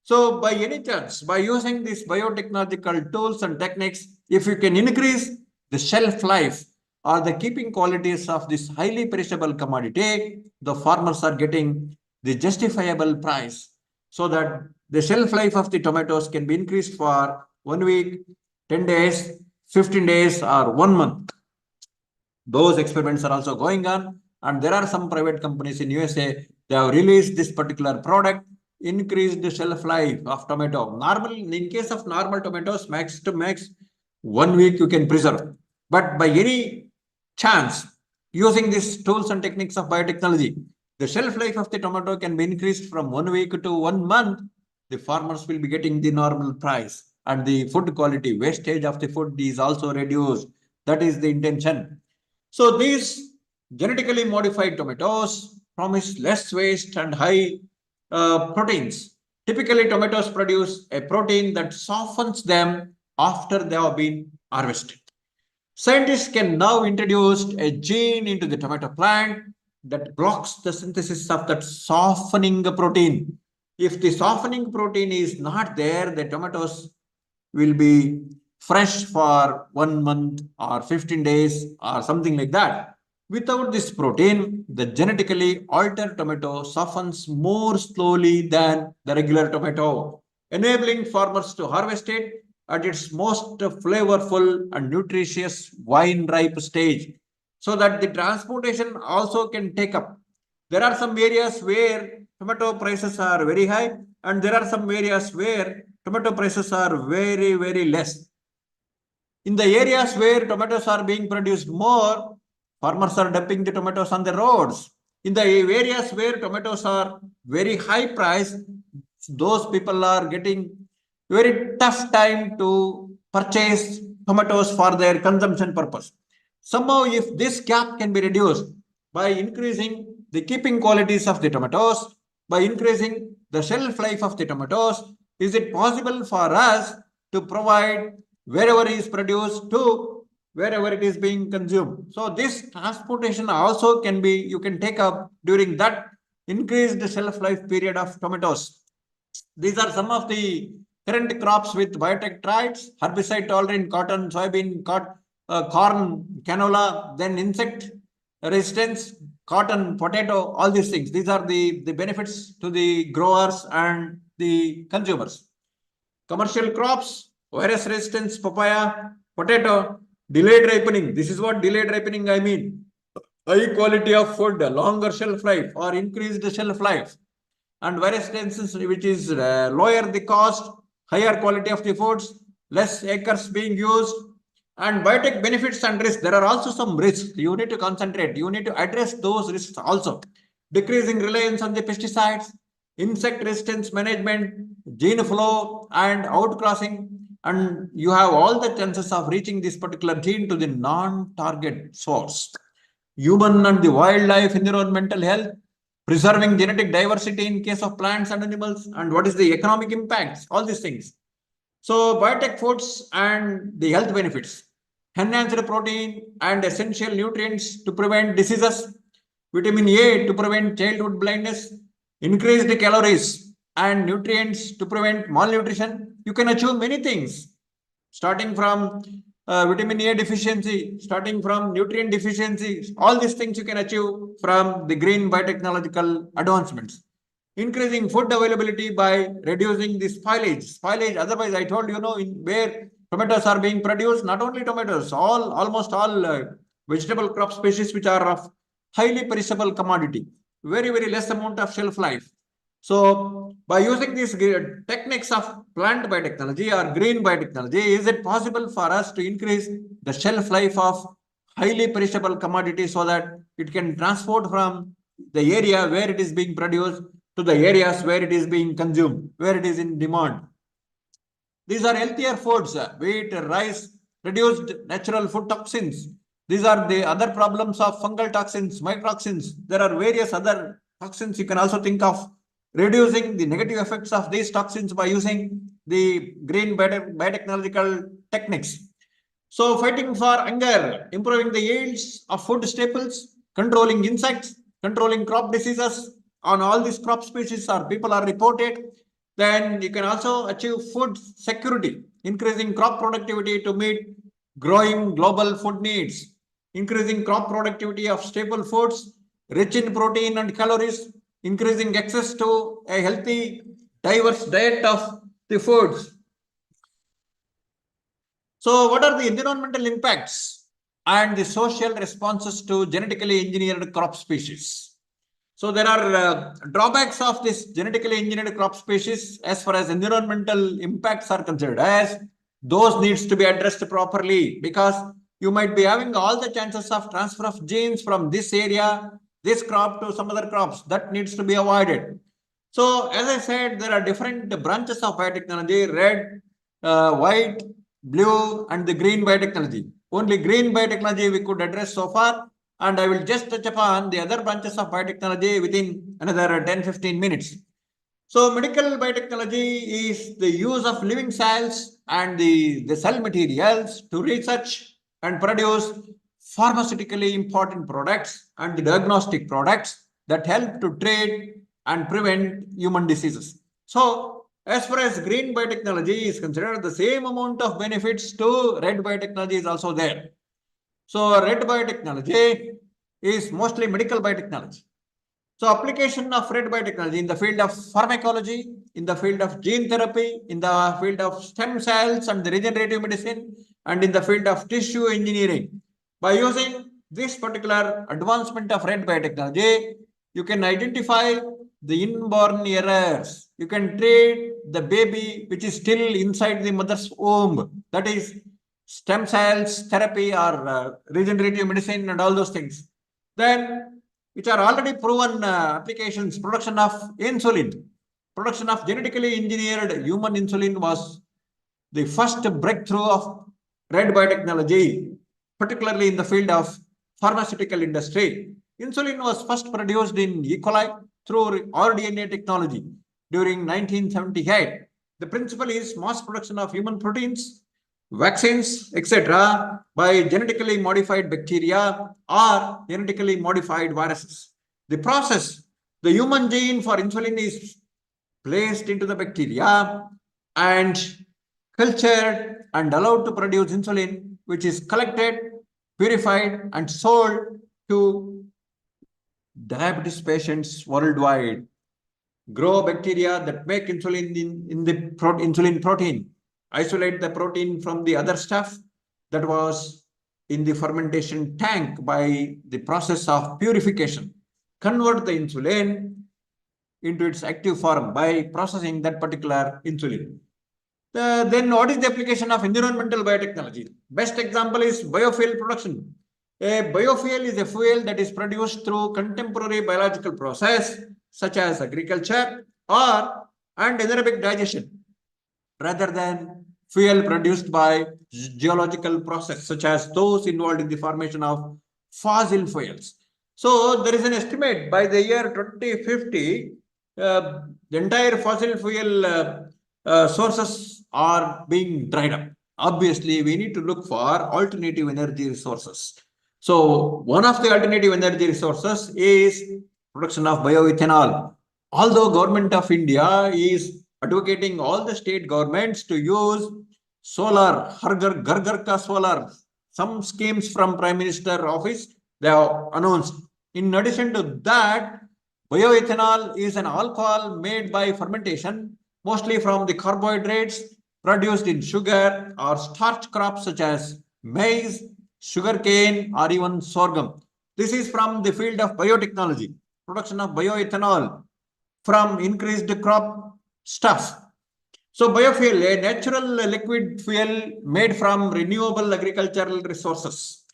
So by any chance, by using these biotechnological tools and techniques, if you can increase the shelf life or the keeping qualities of this highly perishable commodity, the farmers are getting the justifiable price so that the shelf life of the tomatoes can be increased for 1 week, 10 days, 15 days, or 1 month. Those experiments are also going on, and there are some private companies in USA, they have released this particular product, increased the shelf life of tomato. Normal, in case of normal tomatoes, max to max 1 week you can preserve. But by any chance, using these tools and techniques of biotechnology, the shelf life of the tomato can be increased from 1 week to 1 month. The farmers will be getting the normal price and the food quality, wastage of the food is also reduced. That is the intention. So these genetically modified tomatoes promise less waste and high proteins. Typically, tomatoes produce a protein that softens them after they have been harvested. Scientists can now introduce a gene into the tomato plant that blocks the synthesis of that softening protein. If the softening protein is not there, the tomatoes will be fresh for 1 month or 15 days or something like that. Without this protein, the genetically altered tomato softens more slowly than the regular tomato, enabling farmers to harvest it at its most flavorful and nutritious wine ripe stage, so that the transportation also can take up. There are some areas where tomato prices are very high, and there are some areas where tomato prices are very, very less. In the areas where tomatoes are being produced more, farmers are dumping the tomatoes on the roads. In the areas where tomatoes are very high priced, those people are getting very tough time to purchase tomatoes for their consumption purpose. Somehow, if this gap can be reduced by increasing the keeping qualities of the tomatoes, by increasing the shelf life of the tomatoes, is it possible for us to provide wherever it is produced to wherever it is being consumed? So this transportation also can be, you can take up during that increased shelf life period of tomatoes. These are some of the current crops with biotech traits: herbicide tolerant cotton, soybean, corn, canola, then insect resistance, cotton, potato, all these things. These are the benefits to the growers and the consumers. Commercial crops, virus resistance, papaya, potato, delayed ripening. This is what delayed ripening I mean. High quality of food, longer shelf life or increased shelf life. And virus resistance, which is lower the cost, higher quality of the foods, less acres being used. And biotech benefits and risks. There are also some risks. You need to concentrate. You need to address those risks also. Decreasing reliance on the pesticides, insect resistance management, gene flow, and outcrossing. And you have all the chances of reaching this particular gene to the non-target source. Human and the wildlife environmental health, preserving genetic diversity in case of plants and animals, and what is the economic impacts, all these things. So biotech foods and the health benefits: enhanced protein and essential nutrients to prevent diseases, vitamin A to prevent childhood blindness, increased calories and nutrients to prevent malnutrition. You can achieve many things, starting from vitamin A deficiency, starting from nutrient deficiency. All these things you can achieve from the green biotechnological advancements. Increasing food availability by reducing the spoilage. Spoilage, otherwise, I told you know, in where tomatoes are being produced, not only tomatoes, almost all vegetable crop species which are of highly perishable commodity, very, very less amount of shelf life. So, by using these techniques of plant biotechnology or green biotechnology, is it possible for us to increase the shelf life of highly perishable commodity so that it can transport from the area where it is being produced to the areas where it is being consumed, where it is in demand? These are healthier foods: wheat, rice, reduced natural food toxins. These are the other problems of fungal toxins, mycotoxins. There are various other toxins. You can also think of reducing the negative effects of these toxins by using the green biotechnological techniques. So, fighting for hunger, improving the yields of food staples, controlling insects, controlling crop diseases on all these crop species or people are reported. Then you can also achieve food security, increasing crop productivity to meet growing global food needs, increasing crop productivity of staple foods rich in protein and calories, increasing access to a healthy, diverse diet of the foods. So, what are the environmental impacts and the social responses to genetically engineered crop species? So, there are drawbacks of this genetically engineered crop species as far as environmental impacts are considered, as those needs to be addressed properly, because you might be having all the chances of transfer of genes from this area, this crop to some other crops. That needs to be avoided. So, as I said, there are different branches of biotechnology: red, white, blue, and the green biotechnology. Only green biotechnology we could address so far, and I will just touch upon the other branches of biotechnology within another 10-15 minutes. So, medical biotechnology is the use of living cells and the cell materials to research and produce pharmaceutically important products and the diagnostic products that help to treat and prevent human diseases. So, as far as green biotechnology is considered, the same amount of benefits to red biotechnology is also there. So, red biotechnology is mostly medical biotechnology. So, application of red biotechnology in the field of pharmacology, in the field of gene therapy, in the field of stem cells and the regenerative medicine, and in the field of tissue engineering. By using this particular advancement of red biotechnology, you can identify the inborn errors. You can treat the baby which is still inside the mother's womb. That is stem cells therapy or regenerative medicine and all those things. Then, which are already proven applications, production of insulin, production of genetically engineered human insulin was the first breakthrough of red biotechnology, particularly in the field of pharmaceutical industry. Insulin was first produced in E. coli through rDNA technology during 1978. The principle is mass production of human proteins, vaccines, etc. by genetically modified bacteria or genetically modified viruses. The process, the human gene for insulin is placed into the bacteria and cultured and allowed to produce insulin, which is collected, purified, and sold to diabetes patients worldwide. Grow bacteria that make insulin in the insulin protein, isolate the protein from the other stuff that was in the fermentation tank by the process of purification, convert the insulin into its active form by processing that particular insulin. Then what is the application of environmental biotechnology? Best example is biofuel production. A biofuel is a fuel that is produced through contemporary biological process such as agriculture or anaerobic digestion rather than fuel produced by geological process such as those involved in the formation of fossil fuels. So there is an estimate by the year 2050, the entire fossil fuel sources are being dried up. Obviously, we need to look for alternative energy resources. So one of the alternative energy resources is production of bioethanol. Although Government of India is advocating all the state governments to use solar, Har Ghar Ka solar, some schemes from Prime Minister office they have announced. In addition to that, bioethanol is an alcohol made by fermentation, mostly from the carbohydrates produced in sugar or starch crops such as maize, sugarcane, or even sorghum. This is from the field of biotechnology, production of bioethanol from increased crop stuff. So biofuel, a natural liquid fuel made from renewable agricultural resources,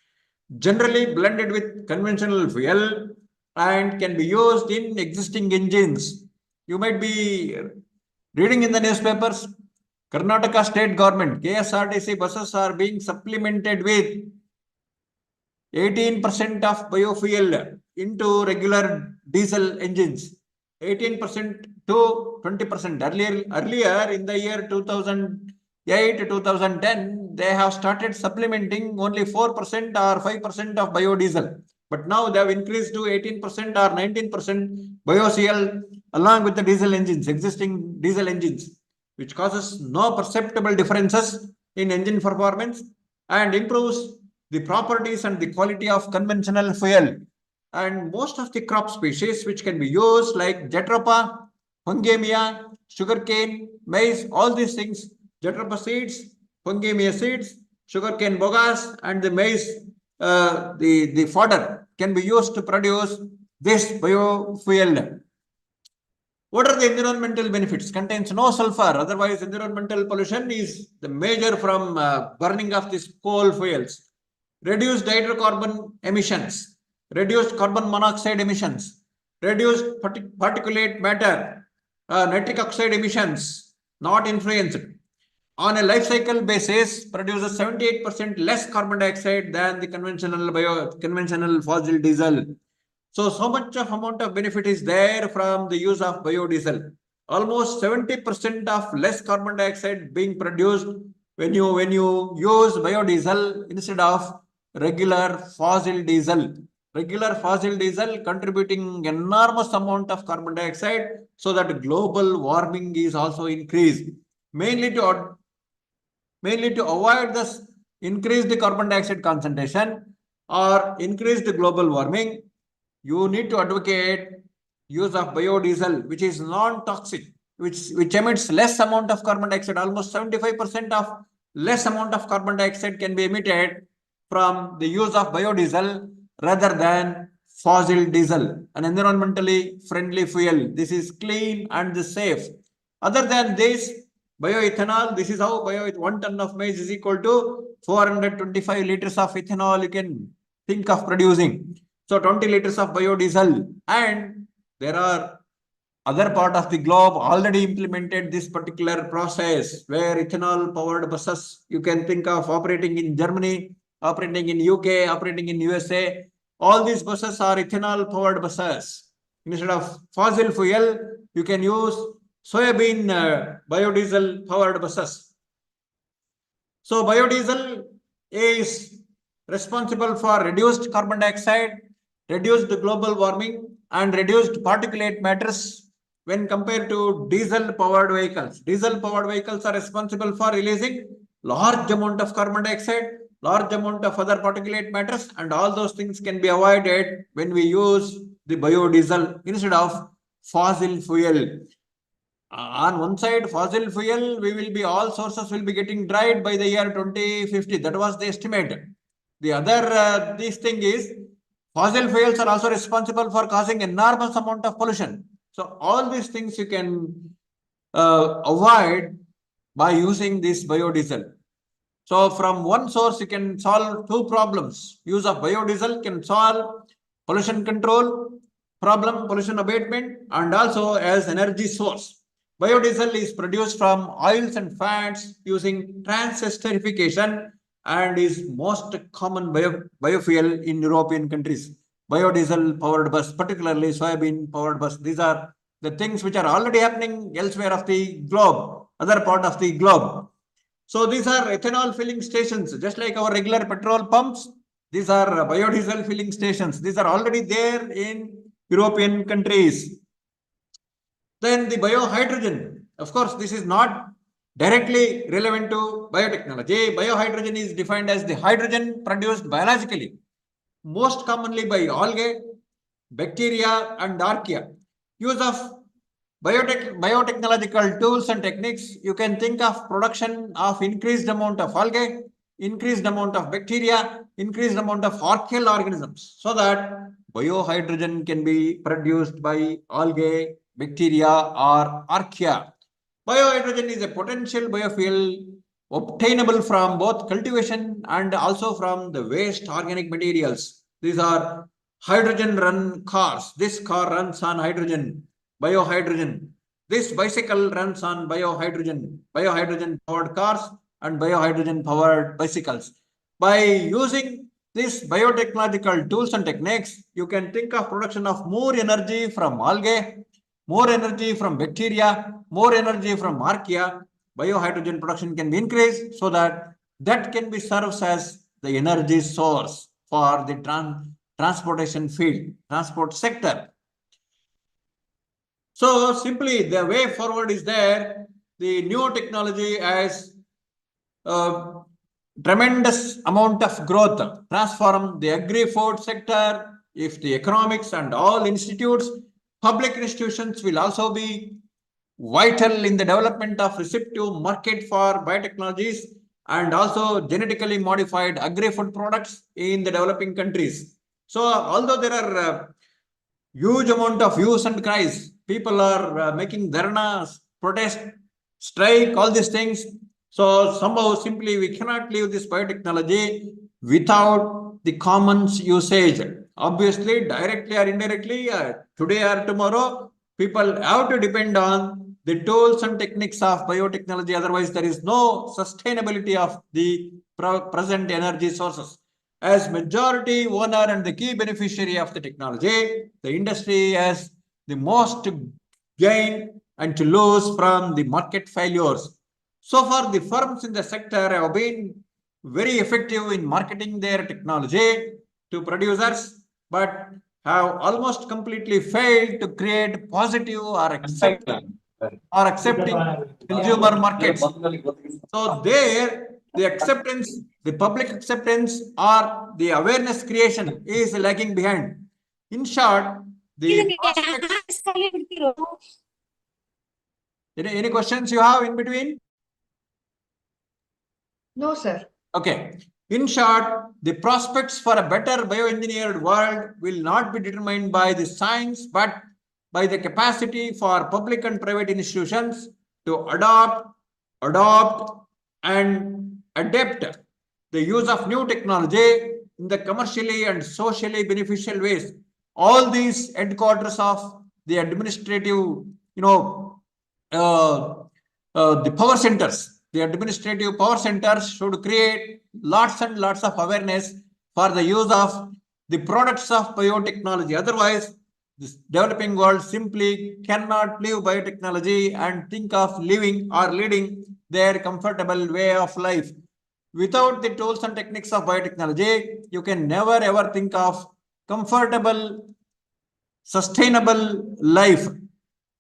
generally blended with conventional fuel and can be used in existing engines. You might be reading in the newspapers, Karnataka state government, KSRTC buses are being supplemented with 18% of biofuel into regular diesel engines. 18% to 20%. Earlier in the year 2008 to 2010, they have started supplementing only 4% or 5% of biodiesel. But now they have increased to 18% or 19% biofuel along with the diesel engines, existing diesel engines, which causes no perceptible differences in engine performance and improves the properties and the quality of conventional fuel. And most of the crop species which can be used like Jatropha, Fungemia, sugarcane, maize, all these things, Jatropha seeds, Fungemia seeds, sugarcane bogas, and the maize, the fodder can be used to produce this biofuel. What are the environmental benefits? Contains no sulfur, otherwise environmental pollution is the major from burning of these coal fuels. Reduced hydrocarbon emissions, reduced carbon monoxide emissions, reduced particulate matter, nitric oxide emissions, not influenced. On a life cycle basis, produces 78% less carbon dioxide than the conventional fossil diesel. So much of amount of benefit is there from the use of biodiesel. Almost 70% of less carbon dioxide being produced when you use biodiesel instead of regular fossil diesel contributing enormous amount of carbon dioxide, so that global warming is also increased, mainly to avoid this increased carbon dioxide concentration or increased global warming. You need to advocate use of biodiesel, which is non-toxic, which emits less amount of carbon dioxide. Almost 75% of less amount of carbon dioxide can be emitted from the use of biodiesel rather than fossil diesel, an environmentally friendly fuel. This is clean and safe. Other than this, bioethanol, this is how 1 ton of maize is equal to 425 liters of ethanol you can think of producing. So 20 liters of biodiesel, and there are other part of the globe already implemented this particular process where ethanol powered buses you can think of operating in Germany, operating in UK, operating in USA. All these buses are ethanol powered buses. Instead of fossil fuel, you can use soybean biodiesel powered buses. So biodiesel is responsible for reduced carbon dioxide, reduced global warming, and reduced particulate matters when compared to diesel powered vehicles. Diesel powered vehicles are responsible for releasing large amount of carbon dioxide, large amount of other particulate matters, and all those things can be avoided when we use the biodiesel instead of fossil fuel. On one side, fossil fuel, all sources will be getting dried by the year 2050. That was the estimate. The other, this thing is, fossil fuels are also responsible for causing enormous amount of pollution. So all these things you can avoid by using this biodiesel. So from one source, you can solve two problems. Use of biodiesel can solve pollution control problem, pollution abatement, and also as energy source. Biodiesel is produced from oils and fats using transesterification and is most common biofuel in European countries. Biodiesel powered bus, particularly soybean powered bus. These are the things which are already happening elsewhere of the globe, other part of the globe. So these are ethanol filling stations, just like our regular petrol pumps. These are biodiesel filling stations. These are already there in European countries. Then the biohydrogen. Of course, this is not directly relevant to biotechnology. Biohydrogen is defined as the hydrogen produced biologically, most commonly by algae, bacteria, and archaea. Use of biotechnological tools and techniques, you can think of production of increased amount of algae, increased amount of bacteria, increased amount of archaeal organisms, so that biohydrogen can be produced by algae, bacteria, or archaea. Biohydrogen is a potential biofuel obtainable from both cultivation and also from the waste organic materials. These are hydrogen run cars. This car runs on hydrogen, biohydrogen. This bicycle runs on biohydrogen powered cars and biohydrogen powered bicycles. By using these biotechnological tools and techniques, you can think of production of more energy from algae, more energy from bacteria, more energy from archaea. Biohydrogen production can be increased so that can be served as the energy source for the transportation field, transport sector. So simply the way forward is there. The new technology has tremendous amount of growth, transform the agri-food sector. If the economics and all institutes, public institutions will also be vital in the development of receptive market for biotechnologies and also genetically modified agri-food products in the developing countries. So although there are huge amount of views and cries, people are making dharnas, protest, strike, all these things. So somehow simply we cannot leave this biotechnology without the commons usage. Obviously, directly or indirectly, today or tomorrow, people have to depend on the tools and techniques of biotechnology. Otherwise, there is no sustainability of the present energy sources. As majority owner and the key beneficiary of the technology, the industry has the most to gain and to lose from the market failures. So far, the firms in the sector have been very effective in marketing their technology to producers, but have almost completely failed to create positive or accepting consumer markets. So there, the acceptance, the public acceptance or the awareness creation is lagging behind. In short, the prospects. Any questions you have in between? No, sir. Okay. In short, the prospects for a better bioengineered world will not be determined by the science, but by the capacity for public and private institutions to adopt, and adapt the use of new technology in the commercially and socially beneficial ways. All these headquarters of the administrative, the power centers, the administrative power centers should create lots and lots of awareness for the use of the products of biotechnology. Otherwise, this developing world simply cannot leave biotechnology and think of living or leading their comfortable way of life. Without the tools and techniques of biotechnology, you can never ever think of comfortable, sustainable life.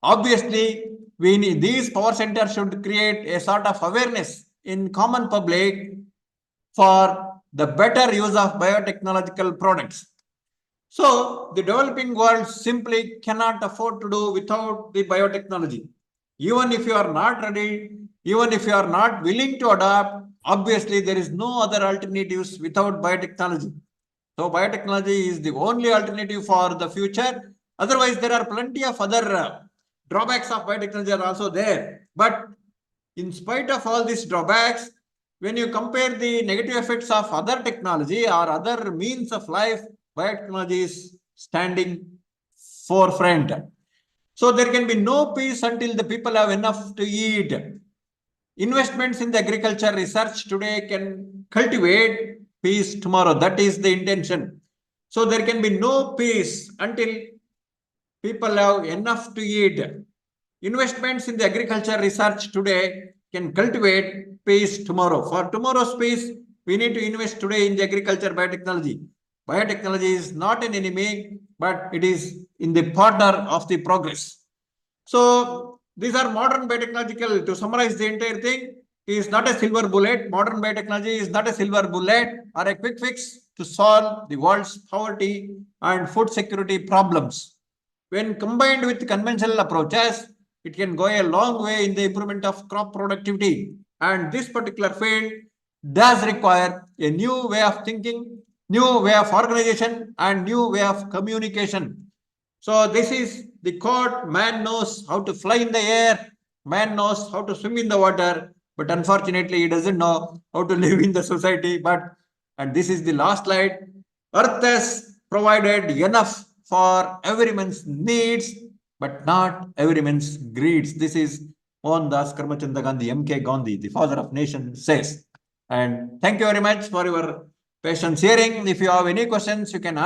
Obviously, these power centers should create a sort of awareness in common public for the better use of biotechnological products. So the developing world simply cannot afford to do without the biotechnology. Even if you are not ready, even if you are not willing to adopt, obviously there is no other alternatives without biotechnology. So biotechnology is the only alternative for the future. Otherwise, there are plenty of other drawbacks of biotechnology are also there. But in spite of all these drawbacks, when you compare the negative effects of other technology or other means of life, biotechnology is standing forefront. So there can be no peace until the people have enough to eat. Investments in the agriculture research today can cultivate peace tomorrow. That is the intention. So there can be no peace until people have enough to eat. Investments in the agriculture research today can cultivate peace tomorrow. For tomorrow's peace, we need to invest today in the agriculture biotechnology. Biotechnology is not an enemy, but it is in the partner of the progress. So these are modern biotechnological. To summarize the entire thing, is not a silver bullet. Modern biotechnology is not a silver bullet or a quick fix to solve the world's poverty and food security problems. When combined with conventional approaches, it can go a long way in the improvement of crop productivity. And this particular field does require a new way of thinking, new way of organization, and new way of communication. So this is the quote: man knows how to fly in the air, man knows how to swim in the water, but unfortunately he doesn't know how to live in the society. And this is the last slide, earth has provided enough for everyone's needs, but not everyone's greeds. This is Mohandas Karamchand Gandhi, MK Gandhi, the father of nation, says. And thank you very much for your patience hearing. If you have any questions, you can ask.